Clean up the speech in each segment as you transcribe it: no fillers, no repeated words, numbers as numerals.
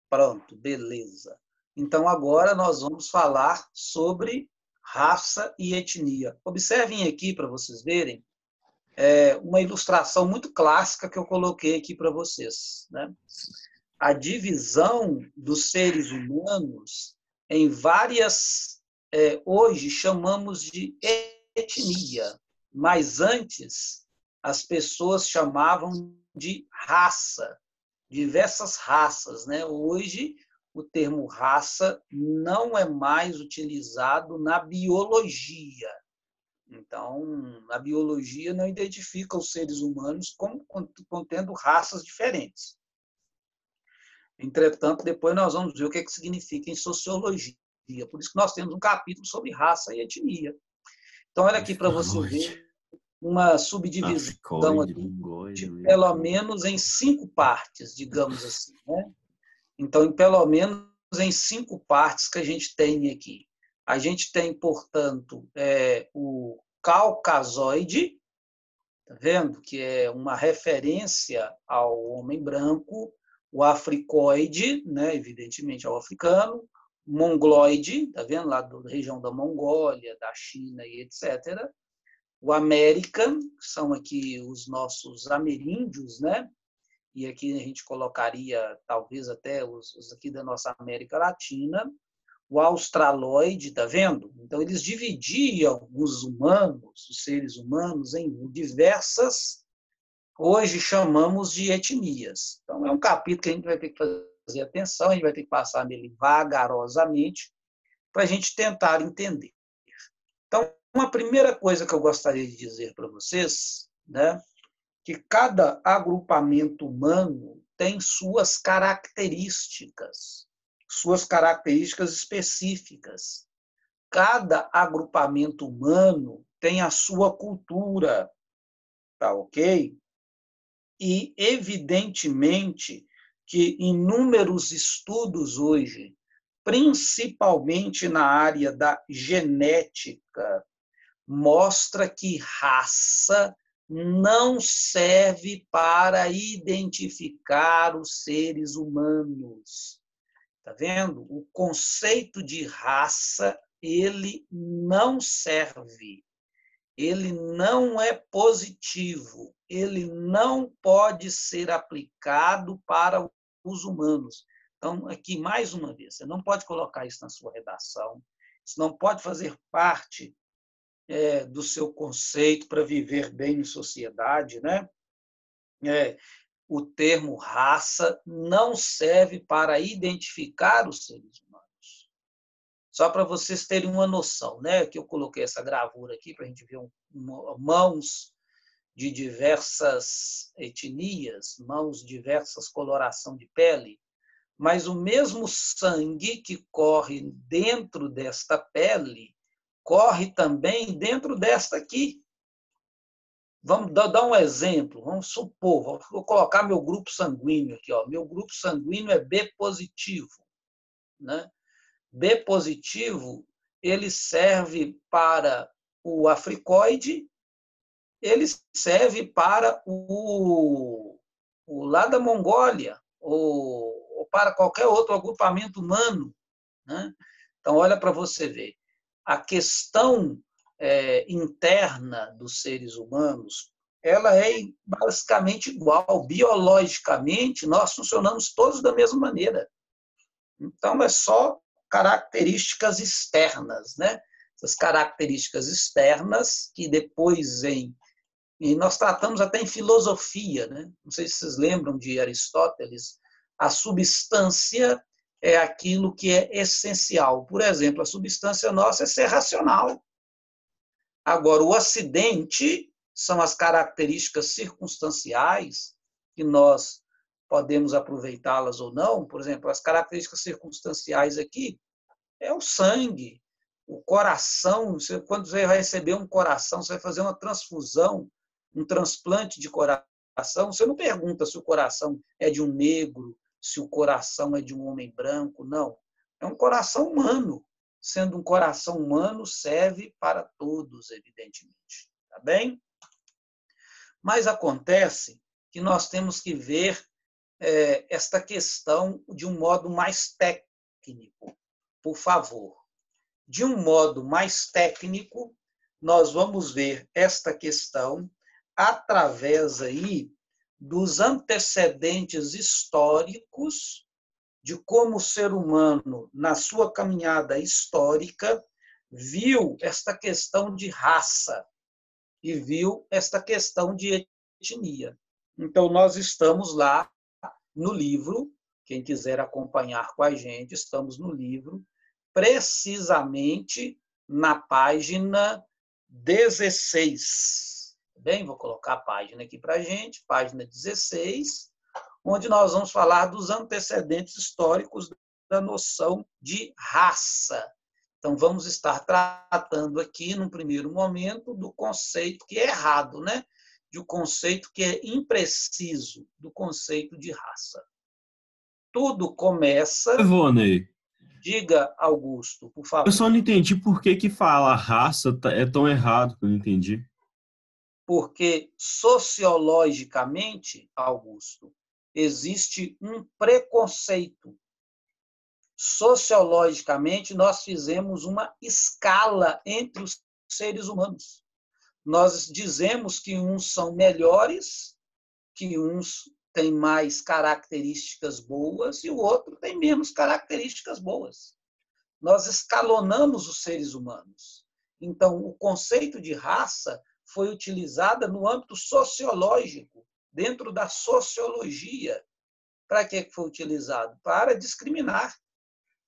Pronto, beleza. Então, agora nós vamos falar sobre raça e etnia. Observem aqui para vocês verem uma ilustração muito clássica que eu coloquei aqui para vocês, né? A divisão dos seres humanos em várias, hoje chamamos de etnia, mas antes as pessoas chamavam de raça, diversas raças, né? Hoje o termo raça não é mais utilizado na biologia. Então, a biologia não identifica os seres humanos como contendo raças diferentes. Entretanto, depois nós vamos ver o que significa em sociologia. Por isso que nós temos um capítulo sobre raça e etnia. Então, olha aqui para você ver uma subdivisão Africoide, aqui mongóide, de pelo menos em 5 partes, digamos assim, né? Então, em pelo menos em 5 partes que a gente tem aqui. A gente tem, portanto, o caucasoide, tá vendo? Que é uma referência ao homem branco, o africoide, né? Evidentemente ao africano, mongoloide, tá vendo? Lá da região da Mongólia, da China e etc. O American, que são aqui os nossos ameríndios, né? E aqui a gente colocaria talvez até os aqui da nossa América Latina, o australoide, tá vendo? Então eles dividiam os humanos, os seres humanos, em diversas, hoje chamamos de etnias. Então é um capítulo que a gente vai ter que fazer atenção, a gente vai ter que passar nele vagarosamente para a gente tentar entender. Então, uma primeira coisa que eu gostaria de dizer para vocês, né, que cada agrupamento humano tem suas características específicas. Cada agrupamento humano tem a sua cultura, tá ok? E, evidentemente, que inúmeros estudos hoje, principalmente na área da genética, mostra que raça não serve para identificar os seres humanos. Tá vendo? O conceito de raça, ele não serve. Ele não é positivo. Ele não pode ser aplicado para os humanos. Então, aqui, mais uma vez, você não pode colocar isso na sua redação. Isso não pode fazer parte do seu conceito para viver bem em sociedade, né? O termo raça não serve para identificar os seres humanos. Só para vocês terem uma noção, né? Que eu coloquei essa gravura aqui para a gente ver mãos de diversas etnias, mãos de diversas coloração de pele, mas o mesmo sangue que corre dentro desta pele corre também dentro desta aqui. Vamos dar um exemplo. Vamos supor, vou colocar meu grupo sanguíneo aqui. Ó. Meu grupo sanguíneo é B positivo. Né? B positivo, ele serve para o africoide, ele serve para o lá da Mongólia, ou para qualquer outro agrupamento humano. Né? Então, olha para você ver. A questão interna dos seres humanos, ela é basicamente igual. Biologicamente, nós funcionamos todos da mesma maneira. Então, é só características externas, né? Essas características externas que depois vêm, e nós tratamos até em filosofia, né? Não sei se vocês lembram de Aristóteles, a substância é aquilo que é essencial. Por exemplo, a substância nossa é ser racional. Agora, o acidente são as características circunstanciais que nós podemos aproveitá-las ou não. Por exemplo, as características circunstanciais aqui é o sangue, o coração. Quando você vai receber um coração, você vai fazer uma transfusão, um transplante de coração, você não pergunta se o coração é de um negro, se o coração é de um homem branco, não. É um coração humano. Sendo um coração humano, serve para todos, evidentemente. Tá bem? Mas acontece que nós temos que ver esta questão de um modo mais técnico, por favor. De um modo mais técnico, nós vamos ver esta questão através aí dos antecedentes históricos de como o ser humano, na sua caminhada histórica, viu esta questão de raça e viu esta questão de etnia. Então, nós estamos lá no livro, quem quiser acompanhar com a gente, estamos no livro, precisamente na página 16. Bem, vou colocar a página aqui para a gente, página 16, onde nós vamos falar dos antecedentes históricos da noção de raça. Então, vamos estar tratando aqui, num primeiro momento, do conceito que é errado, né? De um conceito que é impreciso, do conceito de raça. Tudo começa... Ivone, Diga, Augusto, por eu só favor. não entendi por que que fala raça é tão errado, que eu não entendi. Porque, sociologicamente, Augusto, existe um preconceito. Sociologicamente, nós fizemos uma escala entre os seres humanos. Nós dizemos que uns são melhores, que uns têm mais características boas e o outro tem menos características boas. Nós escalonamos os seres humanos. Então, o conceito de raça foi utilizado no âmbito sociológico, dentro da sociologia. Para que foi utilizado? Para discriminar,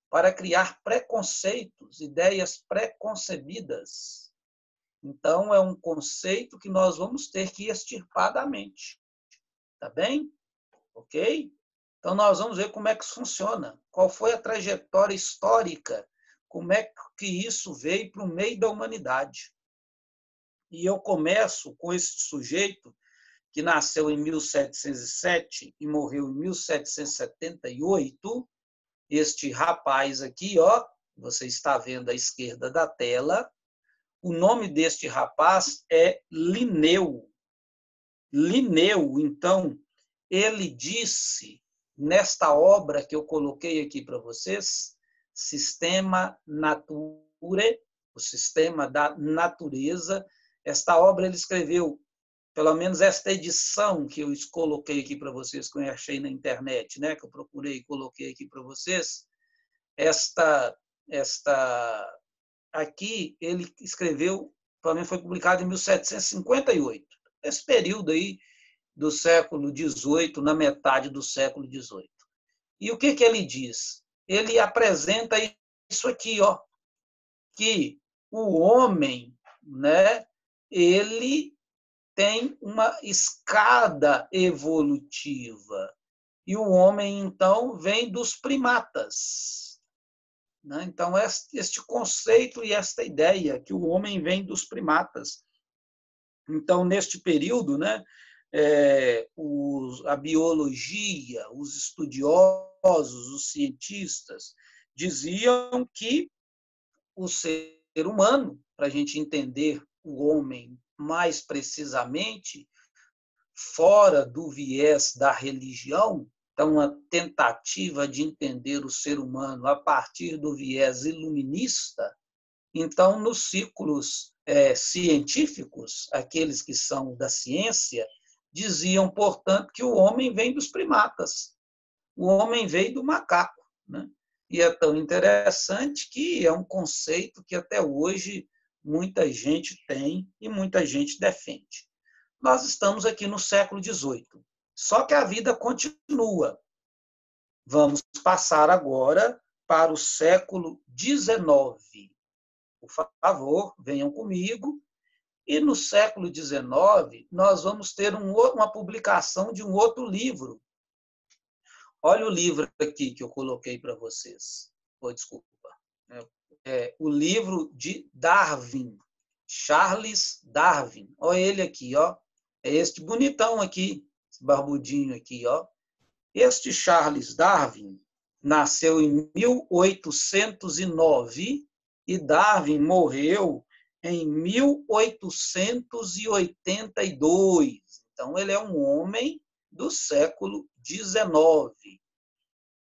para criar preconceitos, ideias preconcebidas. Então, é um conceito que nós vamos ter que extirpar da mente. Tá bem? Ok? Então, nós vamos ver como é que isso funciona. Qual foi a trajetória histórica? Como é que isso veio para o meio da humanidade? E eu começo com esse sujeito que nasceu em 1707 e morreu em 1778. Este rapaz aqui, ó, você está vendo à esquerda da tela. O nome deste rapaz é Linneu. Linneu, então, ele disse, nesta obra que eu coloquei aqui para vocês, Sistema Naturae, o sistema da natureza. Esta obra ele escreveu, pelo menos esta edição que eu coloquei aqui para vocês, que eu achei na internet, né, que eu procurei e coloquei aqui para vocês, esta aqui ele escreveu, pelo menos foi publicado em 1758. Esse período aí do século XVIII, na metade do século XVIII. E o que ele diz? Ele apresenta isso aqui, ó, que o homem, né, ele tem uma escada evolutiva. E o homem, então, vem dos primatas. Né? Então, este conceito e esta ideia que o homem vem dos primatas. Então, neste período, né, a biologia, os estudiosos, os cientistas, diziam que o ser humano, para a gente entender o homem mais precisamente, fora do viés da religião, então, uma tentativa de entender o ser humano a partir do viés iluminista, então, nos ciclos científicos, aqueles que são da ciência, diziam, portanto, que o homem vem dos primatas, o homem veio do macaco. Né? E é tão interessante que é um conceito que até hoje muita gente tem e muita gente defende. Nós estamos aqui no século XVIII, só que a vida continua. Vamos passar agora para o século XIX. Por favor, venham comigo. E no século XIX, nós vamos ter uma publicação de um outro livro. Olha o livro aqui que eu coloquei para vocês. Oh, desculpa. O livro de Darwin, Charles Darwin. Olha ele aqui, ó. É este bonitão aqui, esse barbudinho aqui, ó. Este Charles Darwin nasceu em 1809 e Darwin morreu em 1882. Então, ele é um homem do século XIX.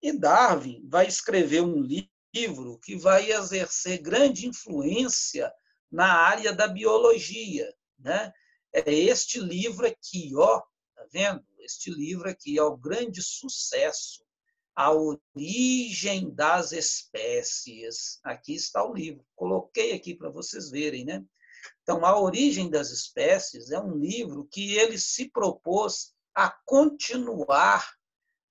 E Darwin vai escrever um livro que vai exercer grande influência na área da biologia, né? É este livro aqui, ó, tá vendo? Este livro aqui é o grande sucesso, A Origem das Espécies. Aqui está o livro. Coloquei aqui para vocês verem, né? Então, A Origem das Espécies é um livro que ele se propôs a continuar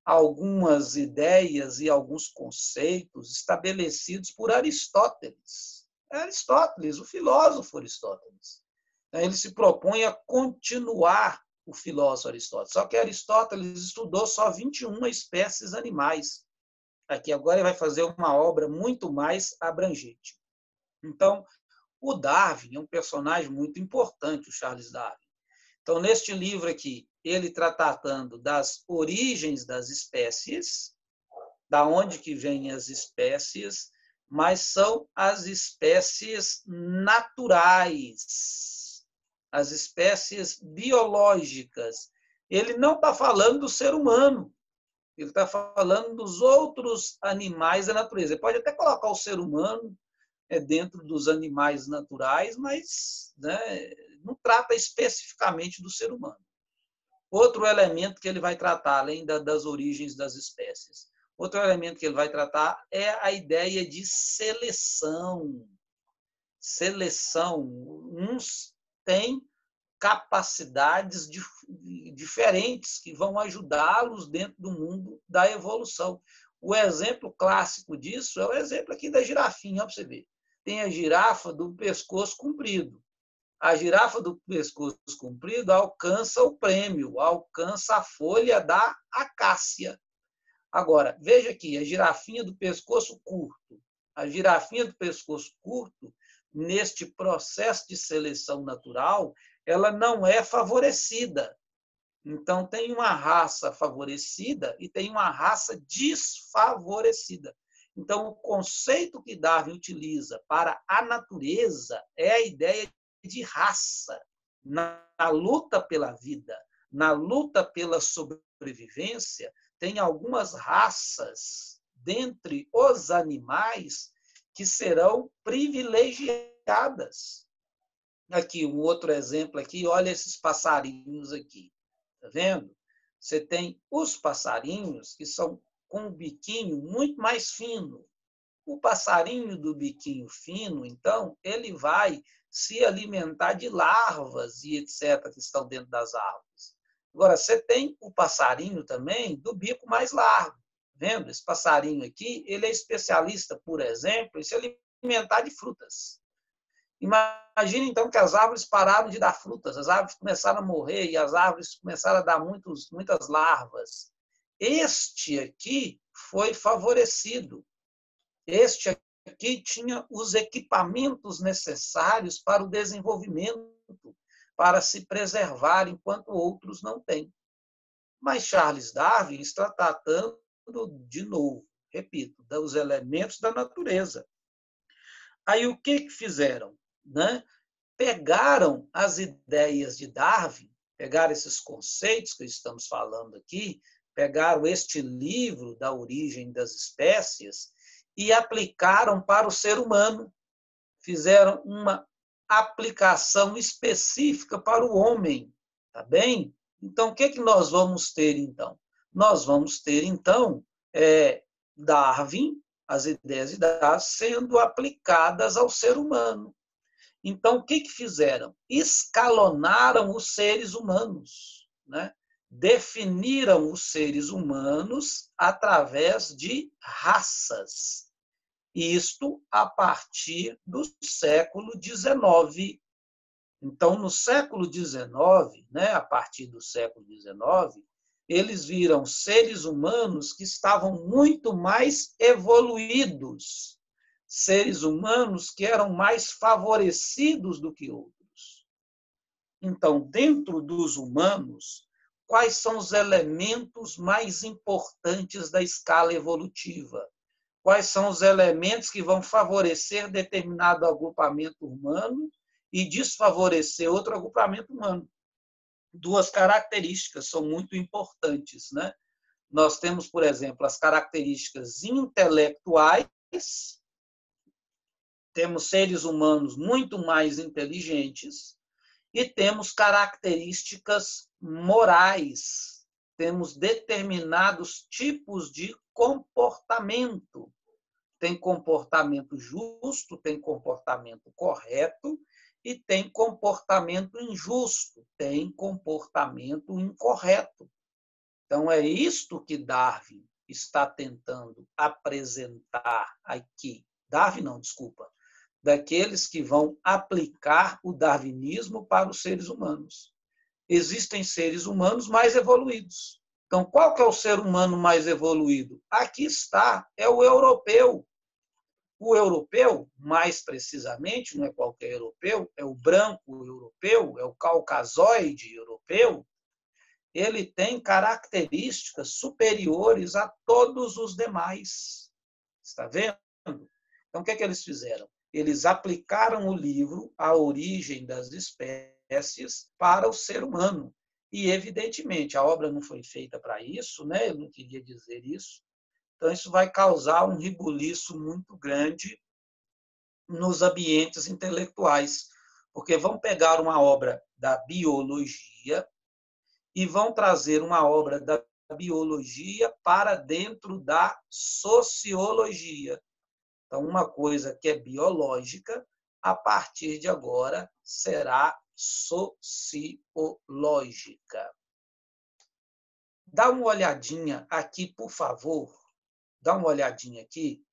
algumas ideias e alguns conceitos estabelecidos por Aristóteles. Aristóteles, o filósofo Aristóteles. Ele se propõe a continuar o filósofo Aristóteles. Só que Aristóteles estudou só 21 espécies animais. Aqui agora ele vai fazer uma obra muito mais abrangente. Então, o Darwin é um personagem muito importante, o Charles Darwin. Então, neste livro aqui, ele está tratando das origens das espécies, da onde que vêm as espécies, mas são as espécies naturais, as espécies biológicas. Ele não está falando do ser humano, ele está falando dos outros animais da natureza. Ele pode até colocar o ser humano dentro dos animais naturais, mas, né, não trata especificamente do ser humano. Outro elemento que ele vai tratar, além das origens das espécies, outro elemento que ele vai tratar é a ideia de seleção. Seleção. Uns têm capacidades diferentes que vão ajudá-los dentro do mundo da evolução. O exemplo clássico disso é o exemplo aqui da girafinha, para você ver. Tem a girafa do pescoço comprido. A girafa do pescoço comprido alcança o prêmio, alcança a folha da acácia. Agora, veja aqui, a girafinha do pescoço curto. A girafinha do pescoço curto, neste processo de seleção natural, ela não é favorecida. Então, tem uma raça favorecida e tem uma raça desfavorecida. Então, o conceito que Darwin utiliza para a natureza é a ideia de raça. Na luta pela vida, na luta pela sobrevivência, tem algumas raças dentre os animais que serão privilegiadas. Aqui, um outro exemplo aqui, olha esses passarinhos aqui. Tá vendo? Você tem os passarinhos que são com um biquinho muito mais fino. O passarinho do biquinho fino, então, ele vai se alimentar de larvas e etc., que estão dentro das árvores. Agora, você tem o passarinho também do bico mais largo. Vendo? Esse passarinho aqui, ele é especialista, por exemplo, em se alimentar de frutas. Imagine, então, que as árvores pararam de dar frutas, as árvores começaram a morrer e as árvores começaram a dar muitas larvas. Este aqui foi favorecido. Este aqui tinha os equipamentos necessários para o desenvolvimento, para se preservar, enquanto outros não têm. Mas Charles Darwin está tratando, de novo, repito, dos elementos da natureza. Aí o que fizeram? Né? Pegaram as ideias de Darwin, pegaram esses conceitos que estamos falando aqui, pegaram este livro da origem das espécies e aplicaram para o ser humano. Fizeram uma aplicação específica para o homem, tá bem? Então, o que nós vamos ter, então? Nós vamos ter, então, Darwin, as ideias de Darwin, sendo aplicadas ao ser humano. Então, o que fizeram? Escalonaram os seres humanos, né? Definiram os seres humanos através de raças. Isto a partir do século XIX. Então, no século XIX, né, a partir do século XIX, eles viram seres humanos que estavam muito mais evoluídos, seres humanos que eram mais favorecidos do que outros. Então, dentro dos humanos, quais são os elementos mais importantes da escala evolutiva? Quais são os elementos que vão favorecer determinado agrupamento humano e desfavorecer outro agrupamento humano? Duas características são muito importantes, né? Nós temos, por exemplo, as características intelectuais, temos seres humanos muito mais inteligentes e temos características morais, temos determinados tipos de comportamento. Tem comportamento justo, tem comportamento correto e tem comportamento injusto, tem comportamento incorreto. Então, é isto que Darwin está tentando apresentar aqui. Darwin não, desculpa. Daqueles que vão aplicar o darwinismo para os seres humanos. Existem seres humanos mais evoluídos. Então, qual que é o ser humano mais evoluído? Aqui está, é o europeu. O europeu, mais precisamente, não é qualquer europeu, é o branco europeu, é o caucasoide europeu. Ele tem características superiores a todos os demais. Está vendo? Então, o que é que eles fizeram? Eles aplicaram o livro A Origem das Espécies para o ser humano. E, evidentemente, a obra não foi feita para isso, né? Eu não queria dizer isso. Então, isso vai causar um rebuliço muito grande nos ambientes intelectuais, porque vão pegar uma obra da biologia e vão trazer uma obra da biologia para dentro da sociologia. Então, uma coisa que é biológica, a partir de agora, será sociológica. Dá uma olhadinha aqui, por favor. Dá uma olhadinha aqui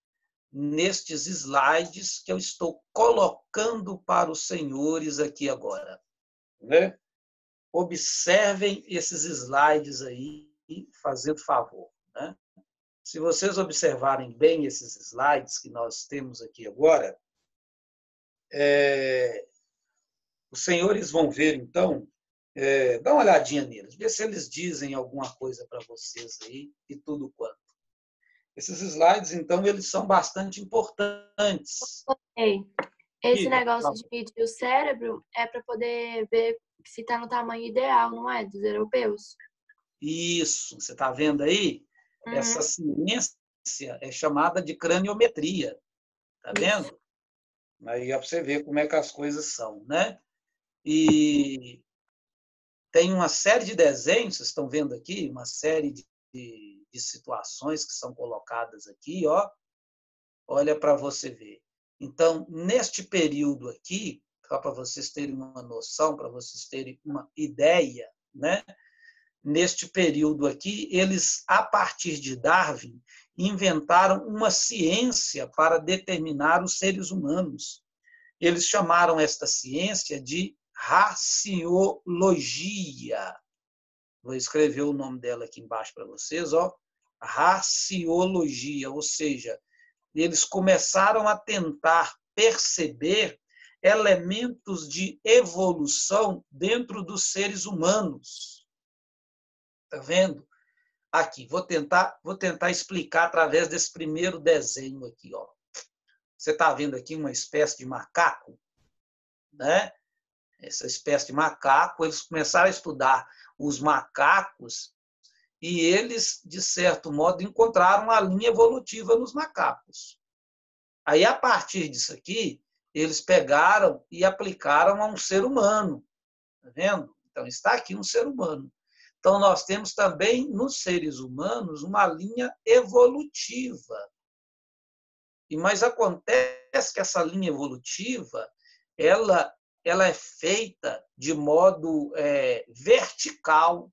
nestes slides que eu estou colocando para os senhores aqui agora. Né? Observem esses slides aí, fazendo favor. Né? Se vocês observarem bem esses slides que nós temos aqui agora, os senhores vão ver, então, dá uma olhadinha neles, vê se eles dizem alguma coisa para vocês aí e tudo quanto. Esses slides, então, eles são bastante importantes. Ei, esse Diga, negócio de medir o cérebro é para poder ver se está no tamanho ideal, não é? Dos europeus. Isso, você está vendo aí? Uhum. Essa ciência é chamada de craniometria. Está vendo? Aí é para você ver como é que as coisas são, né? E tem uma série de desenhos, vocês estão vendo aqui, uma série de situações que são colocadas aqui, ó. Olha para você ver. Então, neste período aqui, só para vocês terem uma noção, para vocês terem uma ideia, né? Neste período aqui, eles, a partir de Darwin, inventaram uma ciência para determinar os seres humanos. Eles chamaram esta ciência de raciologia. Vou escrever o nome dela aqui embaixo para vocês, ó. Raciologia, ou seja, eles começaram a tentar perceber elementos de evolução dentro dos seres humanos. Está vendo? Aqui, vou tentar explicar através desse primeiro desenho aqui, ó. Você está vendo aqui uma espécie de macaco, né? Essa espécie de macaco, eles começaram a estudar os macacos e eles, de certo modo, encontraram a linha evolutiva nos macacos. Aí, a partir disso aqui, eles pegaram e aplicaram a um ser humano. Está vendo? Então, está aqui um ser humano. Então, nós temos também, nos seres humanos, uma linha evolutiva. Mas acontece que essa linha evolutiva, ela é feita de modo vertical.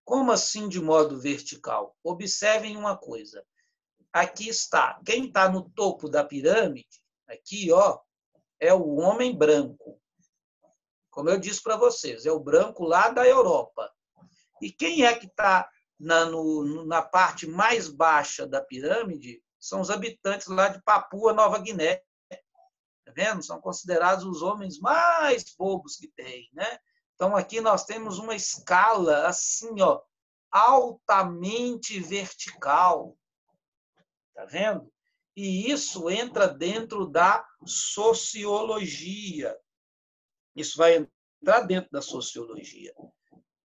Como assim de modo vertical? Observem uma coisa. Aqui está, quem está no topo da pirâmide, aqui, ó, é o homem branco. Como eu disse para vocês, é o branco lá da Europa. E quem é que está na parte mais baixa da pirâmide? São os habitantes lá de Papua Nova Guiné. Tá vendo? São considerados os homens mais bobos que tem, né? Então, aqui nós temos uma escala assim, ó, altamente vertical. Tá vendo? E isso entra dentro da sociologia. Isso vai entrar dentro da sociologia.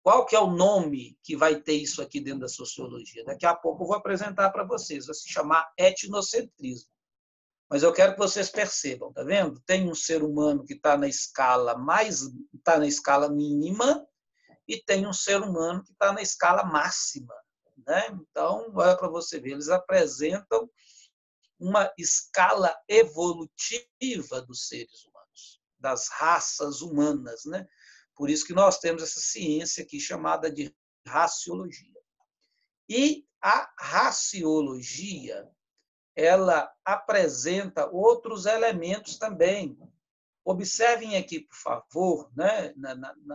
Qual que é o nome que vai ter isso aqui dentro da sociologia? Daqui a pouco eu vou apresentar para vocês. Vai se chamar etnocentrismo. Mas eu quero que vocês percebam, tá vendo? Tem um ser humano que está na escala mínima e tem um ser humano que está na escala máxima, né? Então, olha para você ver, eles apresentam uma escala evolutiva dos seres humanos, das raças humanas, né? Por isso que nós temos essa ciência aqui chamada de raciologia. E a raciologia, ela apresenta outros elementos também. Observem aqui, por favor, né,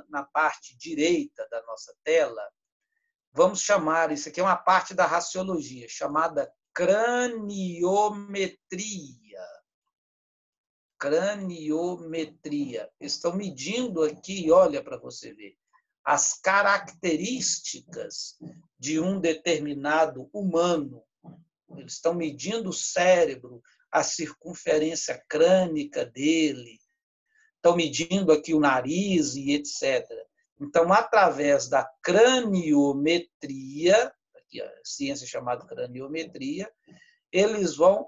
na parte direita da nossa tela, vamos chamar, isso aqui é uma parte da raciologia, chamada craniometria. Craniometria. Estão medindo aqui, olha para você ver, as características de um determinado humano. Eles estão medindo o cérebro, a circunferência crânica dele, estão medindo aqui o nariz e etc. Então, através da craniometria, aqui a ciência chamada craniometria, eles vão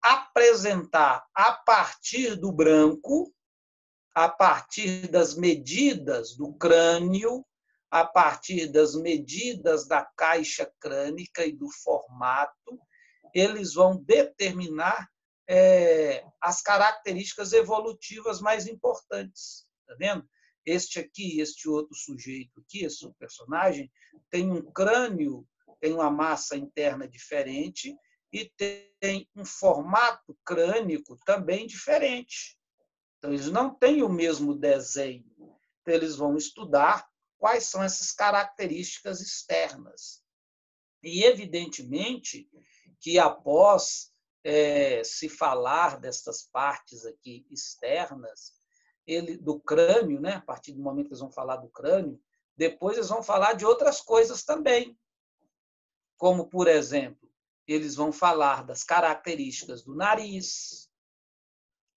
apresentar a partir do branco, a partir das medidas do crânio, a partir das medidas da caixa crânica e do formato, eles vão determinar as características evolutivas mais importantes. Está vendo? Este aqui, este outro sujeito aqui, esse personagem, tem um crânio, tem uma massa interna diferente e tem um formato crânico também diferente. Então, eles não têm o mesmo desenho. Então, eles vão estudar quais são essas características externas. E, evidentemente, que após se falar dessas partes aqui externas, do crânio, né? A partir do momento que eles vão falar do crânio, depois eles vão falar de outras coisas também. Como, por exemplo, eles vão falar das características do nariz,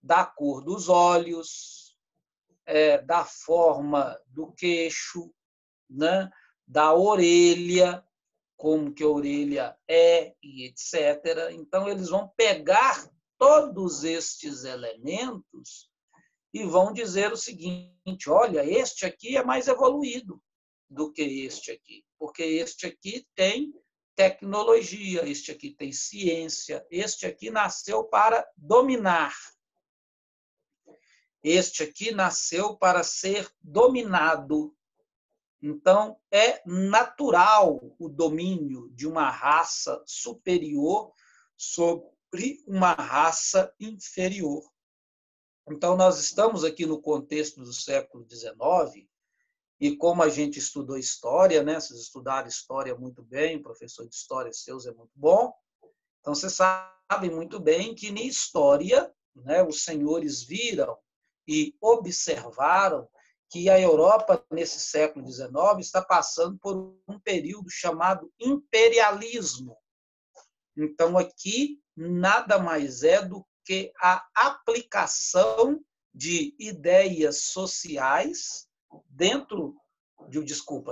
da cor dos olhos, da forma do queixo, né? Da orelha, como que a orelha é e etc. Então, eles vão pegar todos estes elementos e vão dizer o seguinte: olha, este aqui é mais evoluído do que este aqui, porque este aqui tem tecnologia, este aqui tem ciência, este aqui nasceu para dominar, este aqui nasceu para ser dominado. Então, é natural o domínio de uma raça superior sobre uma raça inferior. Então, nós estamos aqui no contexto do século XIX, e como a gente estudou história, né? Vocês estudaram história muito bem, o professor de história seus é muito bom, então vocês sabem muito bem que na história, né, os senhores viram e observaram que a Europa, nesse século XIX, está passando por um período chamado imperialismo. Então, aqui, nada mais é do que a aplicação de ideias sociais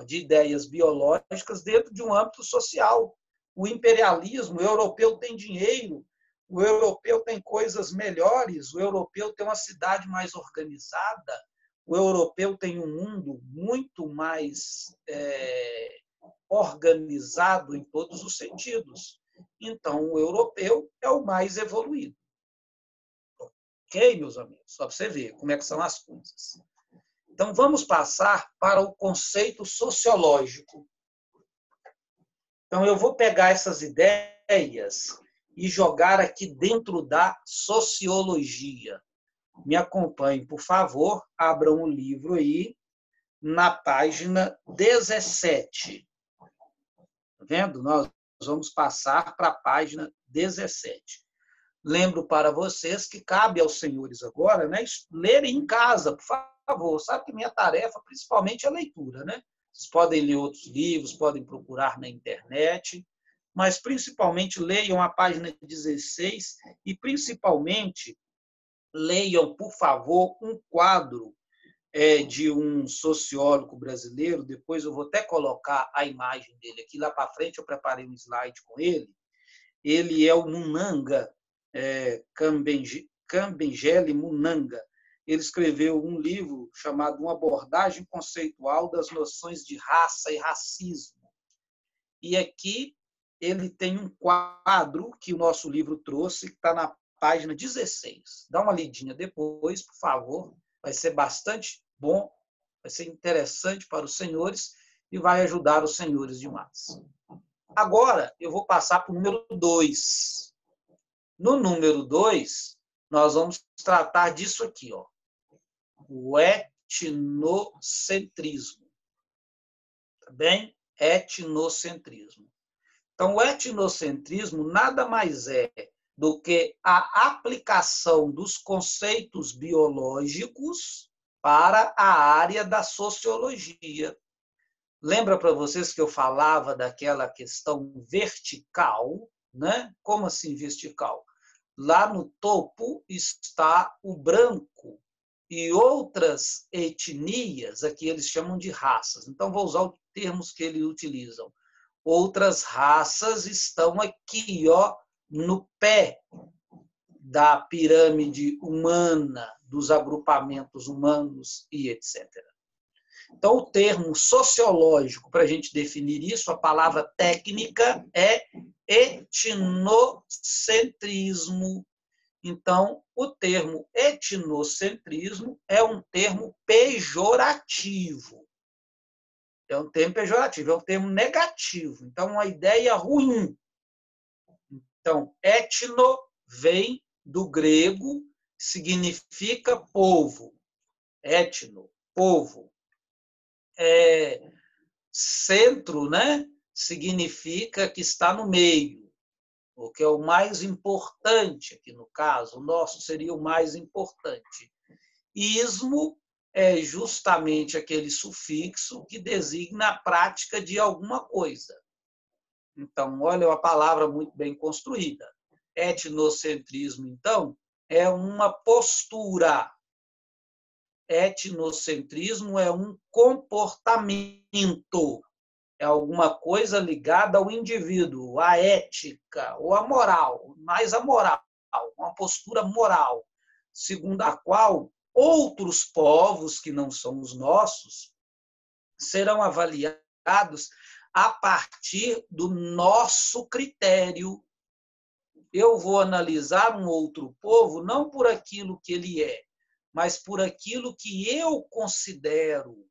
de ideias biológicas dentro de um âmbito social. O imperialismo, o europeu tem dinheiro, o europeu tem coisas melhores, o europeu tem uma cidade mais organizada, o europeu tem um mundo muito mais organizado em todos os sentidos. Então, o europeu é o mais evoluído. Ok, meus amigos? Só para você ver como é que são as coisas. Então, vamos passar para o conceito sociológico. Então, eu vou pegar essas ideias e jogar aqui dentro da sociologia. Me acompanhem, por favor, abram o livro aí, na página 17. Está vendo? Nós vamos passar para a página 17. Lembro para vocês que cabe aos senhores agora, né, lerem em casa, por favor. Sabe que minha tarefa, principalmente, é a leitura, né? Vocês podem ler outros livros, podem procurar na internet, mas, principalmente, leiam a página 16 e, principalmente, leiam, por favor, um quadro é de um sociólogo brasileiro, depois eu vou até colocar a imagem dele aqui, lá para frente eu preparei um slide com ele. Ele é o Munanga, Kambengele Munanga. Ele escreveu um livro chamado Uma abordagem conceitual das noções de raça e racismo. E aqui ele tem um quadro que o nosso livro trouxe, que está na página 16. Dá uma lidinha depois, por favor. Vai ser bastante bom, vai ser interessante para os senhores e vai ajudar os senhores demais. Agora, eu vou passar para o número 2. No número 2, nós vamos tratar disso aqui, ó, o etnocentrismo. Tá bem? Etnocentrismo. Então, o etnocentrismo nada mais é do que a aplicação dos conceitos biológicos para a área da sociologia. Lembra para vocês que eu falava daquela questão vertical, né? Como assim vertical? Lá no topo está o branco e outras etnias, aqui eles chamam de raças. Então, vou usar os termos que eles utilizam. Outras raças estão aqui, ó, no pé da pirâmide humana, dos agrupamentos humanos e etc. Então, o termo sociológico, para a gente definir isso, a palavra técnica é etnocentrismo. Então, o termo etnocentrismo é um termo pejorativo. É um termo pejorativo, é um termo negativo. Então, uma ideia ruim. Então, etno vem do grego, significa povo. Etno, povo. Centro, né? Significa que está no meio, o que é o mais importante aqui no caso. O nosso seria o mais importante. Ismo é justamente aquele sufixo que designa a prática de alguma coisa. Então, olha a palavra muito bem construída. Etnocentrismo, então, é uma postura. Etnocentrismo é um comportamento. É alguma coisa ligada ao indivíduo, à ética ou à moral, mais a moral, uma postura moral, segundo a qual outros povos que não são os nossos serão avaliados a partir do nosso critério. Eu vou analisar um outro povo não por aquilo que ele é, mas por aquilo que eu considero.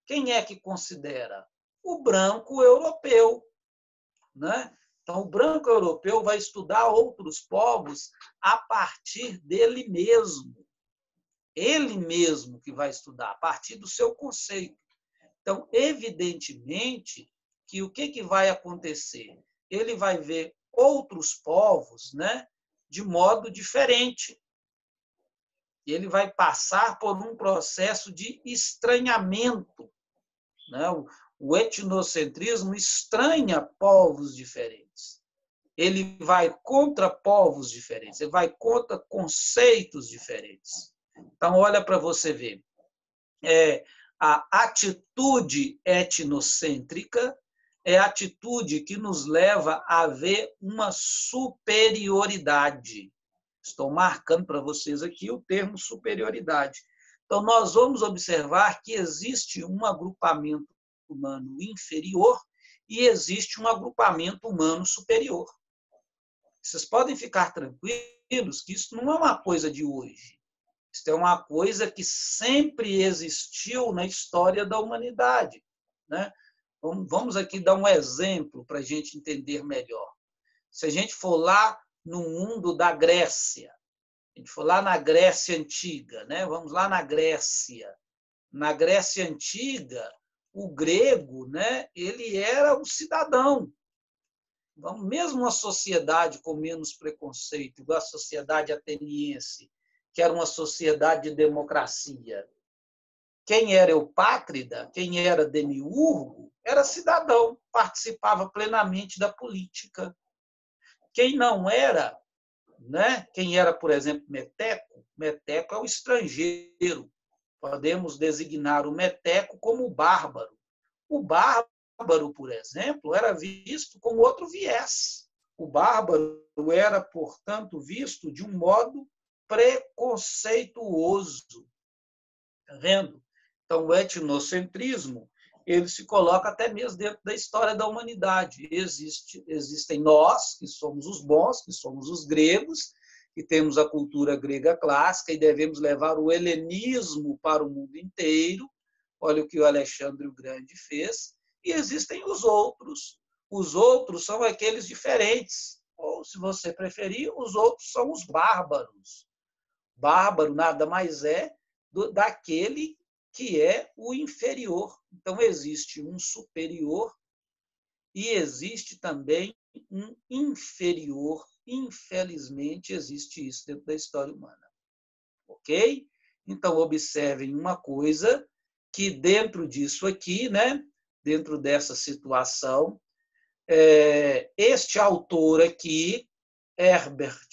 Quem é que considera? O branco europeu, né? Então, o branco europeu vai estudar outros povos a partir dele mesmo. Ele mesmo que vai estudar, a partir do seu conceito. Então, evidentemente, que o que vai acontecer? Ele vai ver outros povos, né, de modo diferente. Ele vai passar por um processo de estranhamento, né? O etnocentrismo estranha povos diferentes. Ele vai contra povos diferentes, ele vai contra conceitos diferentes. Então, olha para você ver. A atitude etnocêntrica é a atitude que nos leva a ver uma superioridade. Estou marcando para vocês aqui o termo superioridade. Então, nós vamos observar que existe um agrupamento humano inferior e existe um agrupamento humano superior. Vocês podem ficar tranquilos que isso não é uma coisa de hoje. Isso é uma coisa que sempre existiu na história da humanidade, né? Vamos aqui dar um exemplo para a gente entender melhor. Se a gente for lá no mundo da Grécia, a gente for lá na Grécia Antiga, né? Vamos lá na Grécia. Na Grécia Antiga, o grego, né? Ele era um cidadão. Então, mesmo uma sociedade com menos preconceito, igual a sociedade ateniense, que era uma sociedade de democracia. Quem era eupátrida, quem era demiurgo, era cidadão, participava plenamente da política. Quem não era, né? Quem era, por exemplo, meteco, meteco é o estrangeiro, Podemos designar o meteco como bárbaro. O bárbaro, por exemplo, era visto com outro viés. O bárbaro era, portanto, visto de um modo preconceituoso. Está vendo? Então, o etnocentrismo ele se coloca até mesmo dentro da história da humanidade. Existem nós, que somos os bons, que somos os gregos, que temos a cultura grega clássica e devemos levar o helenismo para o mundo inteiro. Olha o que o Alexandre o Grande fez. E existem os outros. Os outros são aqueles diferentes. Ou, se você preferir, os outros são os bárbaros. Bárbaro nada mais é daquele que é o inferior. Então, existe um superior e existe também um inferior. Infelizmente, existe isso dentro da história humana. Ok? Então, observem uma coisa, que dentro disso aqui, né, dentro dessa situação, este autor aqui, Herbert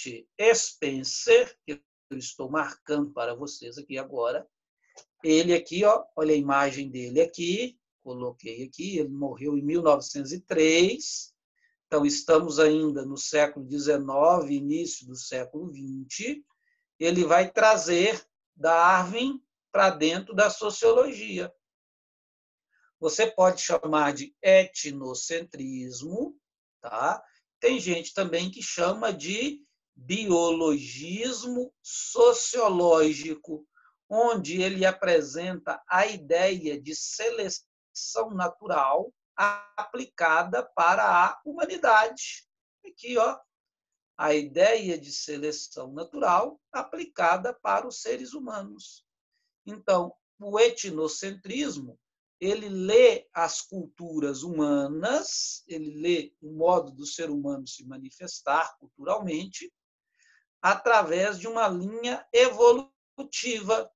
Spencer, que eu estou marcando para vocês aqui agora, ele aqui, ó, olha a imagem dele aqui, coloquei aqui, ele morreu em 1903, então estamos ainda no século XIX, início do século XX, ele vai trazer Darwin para dentro da sociologia. Você pode chamar de etnocentrismo, tá? Tem gente também que chama de biologismo sociológico, onde ele apresenta a ideia de seleção natural aplicada para a humanidade. Aqui, ó, a ideia de seleção natural aplicada para os seres humanos. Então, o etnocentrismo, ele lê as culturas humanas, ele lê o modo do ser humano se manifestar culturalmente através de uma linha evolutiva.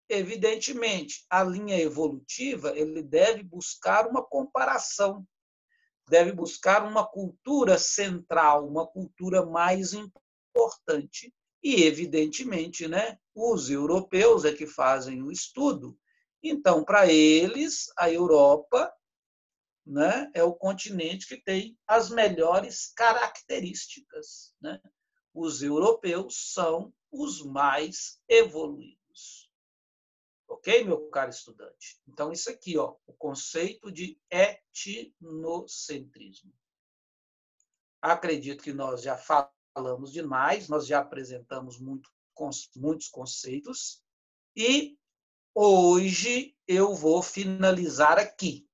Evidentemente, a linha evolutiva, ele deve buscar uma comparação, deve buscar uma cultura central, uma cultura mais importante. E, evidentemente, né, os europeus é que fazem o estudo. Então, para eles, a Europa, né, é o continente que tem as melhores características, né? Os europeus são os mais evoluídos. Ok, meu caro estudante? Então, isso aqui, ó, o conceito de etnocentrismo. Acredito que nós já falamos demais, nós já apresentamos muitos conceitos, e hoje eu vou finalizar aqui.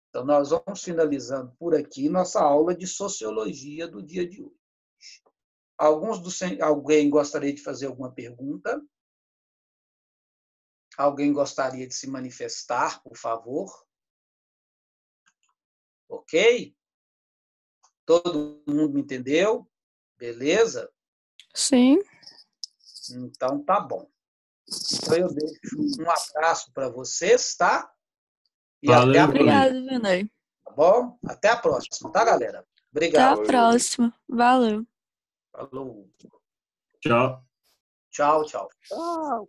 Então, nós vamos finalizando por aqui nossa aula de sociologia do dia de hoje. Alguém gostaria de fazer alguma pergunta? Alguém gostaria de se manifestar, por favor? Ok? Todo mundo me entendeu? Beleza? Sim. Então, tá bom. Então, eu deixo um abraço para vocês, tá? E Valeu, até a Obrigada, próxima. Vinay. Tá bom? Até a próxima, tá, galera? Até Obrigado. a próxima. Valeu. Falou. Tchau. Tchau, tchau. Tchau.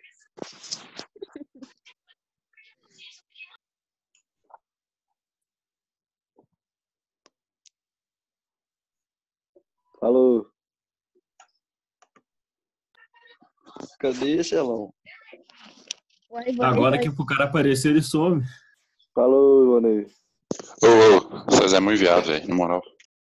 Falou. Cadê, Xelão? Agora que pro cara aparecer, ele some. Falou, Ivonei. Ô, vocês é muito viado, velho, na moral.